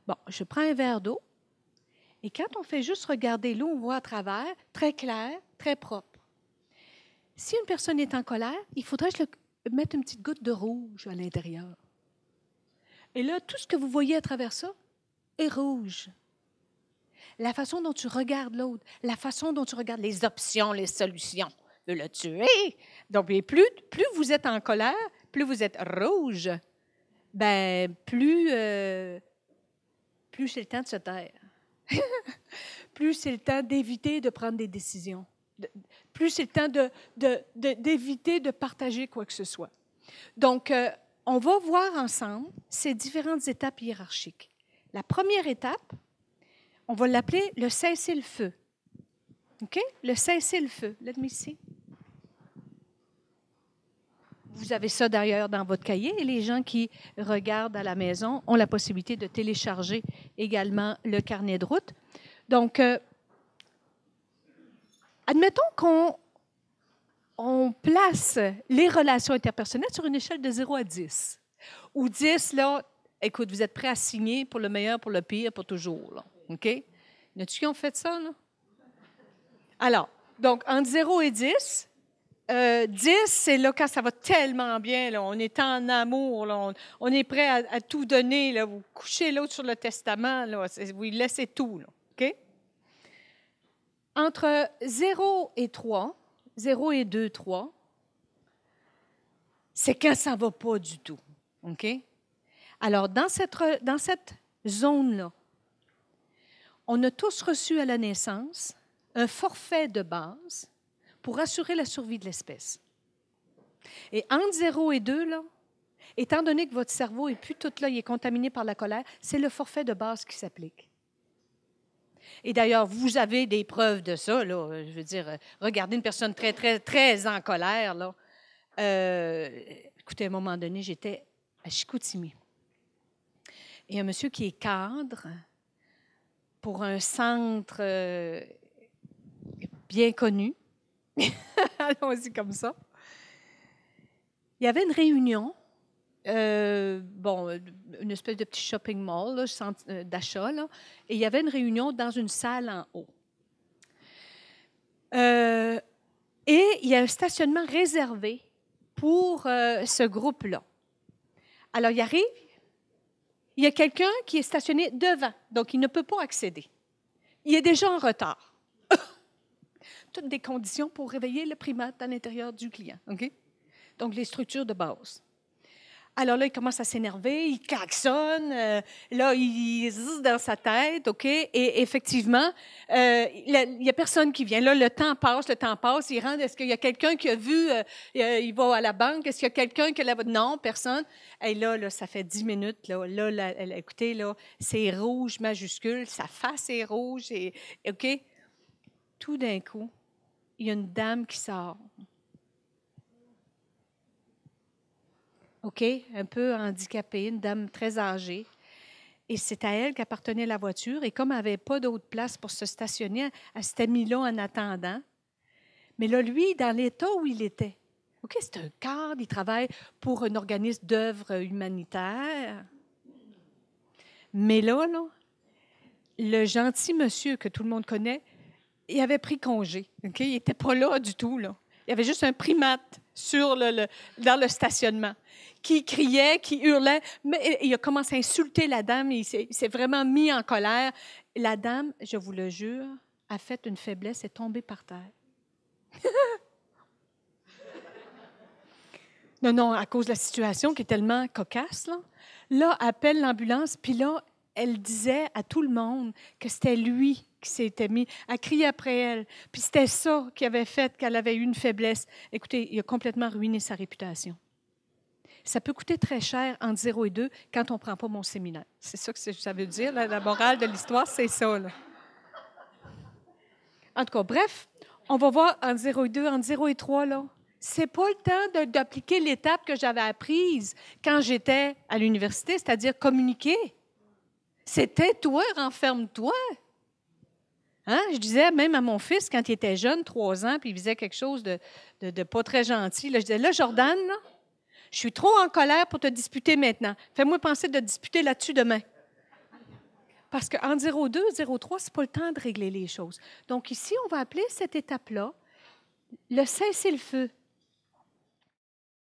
Bon, je prends un verre d'eau et quand on fait juste regarder l'eau, on voit à travers, très clair, très propre. Si une personne est en colère, il faudrait mettre une petite goutte de rouge à l'intérieur. Et là, tout ce que vous voyez à travers ça est rouge. La façon dont tu regardes l'autre, la façon dont tu regardes les options, les solutions, de le tuer. Donc, plus vous êtes en colère, plus vous êtes rouge, ben plus c'est le temps de se taire. Plus c'est le temps d'éviter de prendre des décisions. Plus c'est le temps d'éviter de partager quoi que ce soit. Donc, on va voir ensemble ces différentes étapes hiérarchiques. La première étape, on va l'appeler le cessez-le-feu. OK? Le cessez-le-feu. Let me see. Vous avez ça d'ailleurs dans votre cahier et les gens qui regardent à la maison ont la possibilité de télécharger également le carnet de route. Donc, admettons qu'on place les relations interpersonnelles sur une échelle de 0 à 10. Ou 10, là, écoute, vous êtes prêts à signer pour le meilleur, pour le pire, pour toujours. Là. OK? Y en a-tu qui ont fait ça, là? Alors, donc, entre 0 et 10, 10, c'est là quand ça va tellement bien, là, on est en amour, là, on est prêt à tout donner, là, vous couchez l'autre sur le testament, là, vous lui laissez tout. Là, OK? Entre 0 et 3, 0 et 2, 3, c'est quand ça ne va pas du tout. OK? Alors, dans cette zone-là, on a tous reçu à la naissance un forfait de base pour assurer la survie de l'espèce. Et entre 0 et 2, là, étant donné que votre cerveau est plus tout là, il est contaminé par la colère, c'est le forfait de base qui s'applique. Et d'ailleurs, vous avez des preuves de ça, là. Je veux dire, regardez une personne très, très, très en colère, là. Écoutez, à un moment donné, j'étais à Chicoutimi. Et un monsieur qui est cadre pour un centre bien connu, allons-y comme ça. Il y avait une réunion, une espèce de petit shopping mall, là, centre d'achat, là, et il y avait une réunion dans une salle en haut. Et il y a un stationnement réservé pour ce groupe-là. Alors, il arrive, il y a quelqu'un qui est stationné devant, donc il ne peut pas accéder. Il est déjà en retard. Toutes des conditions pour réveiller le primate à l'intérieur du client. OK? Donc, les structures de base. Alors là, il commence à s'énerver, il klaxonne, là, il zizz dans sa tête, OK? Et effectivement, il n'y a personne qui vient. Là, le temps passe, il rentre. Est-ce qu'il y a quelqu'un qui a vu, il va à la banque, est-ce qu'il y a quelqu'un qui a la... Non, personne. Et là, ça fait 10 minutes, là, écoutez, là, c'est rouge majuscule, sa face est rouge, et OK? Tout d'un coup, il y a une dame qui sort. OK, un peu handicapée, une dame très âgée. Et c'est à elle qu'appartenait la voiture. Et comme elle n'avait pas d'autre place pour se stationner, elle s'était mise là en attendant. Mais là, lui, dans l'état où il était, OK, c'est un cadre, il travaille pour un organisme d'œuvre humanitaire. Mais là, le gentil monsieur que tout le monde connaît, il avait pris congé. OK? Il n'était pas là du tout. Là. Il y avait juste un primate dans le stationnement qui criait, qui hurlait. Mais il a commencé à insulter la dame. Il s'est vraiment mis en colère. La dame, je vous le jure, a fait une faiblesse et est tombée par terre. Non, à cause de la situation qui est tellement cocasse. Là, appelle l'ambulance, puis là, elle disait à tout le monde que c'était lui qui s'était mis à crier après elle. Puis c'était ça qui avait fait qu'elle avait eu une faiblesse. Écoutez, il a complètement ruiné sa réputation. Ça peut coûter très cher entre 0 et 2 quand on ne prend pas mon séminaire. C'est ça que ça veut dire. La morale de l'histoire, c'est ça. Là. En tout cas, bref, on va voir entre 0 et 2, entre 0 et 3, là. C'est pas le temps d'appliquer l'étape que j'avais apprise quand j'étais à l'université, c'est-à-dire communiquer. C'était toi, renferme-toi. Hein? Je disais même à mon fils, quand il était jeune, 3 ans, puis il faisait quelque chose de pas très gentil, là, je disais, là, Jordan, là, je suis trop en colère pour te disputer maintenant. Fais-moi penser de te disputer là-dessus demain. parce qu'en 02, 03, ce n'est pas le temps de régler les choses. Donc ici, on va appeler cette étape-là le cessez-le-feu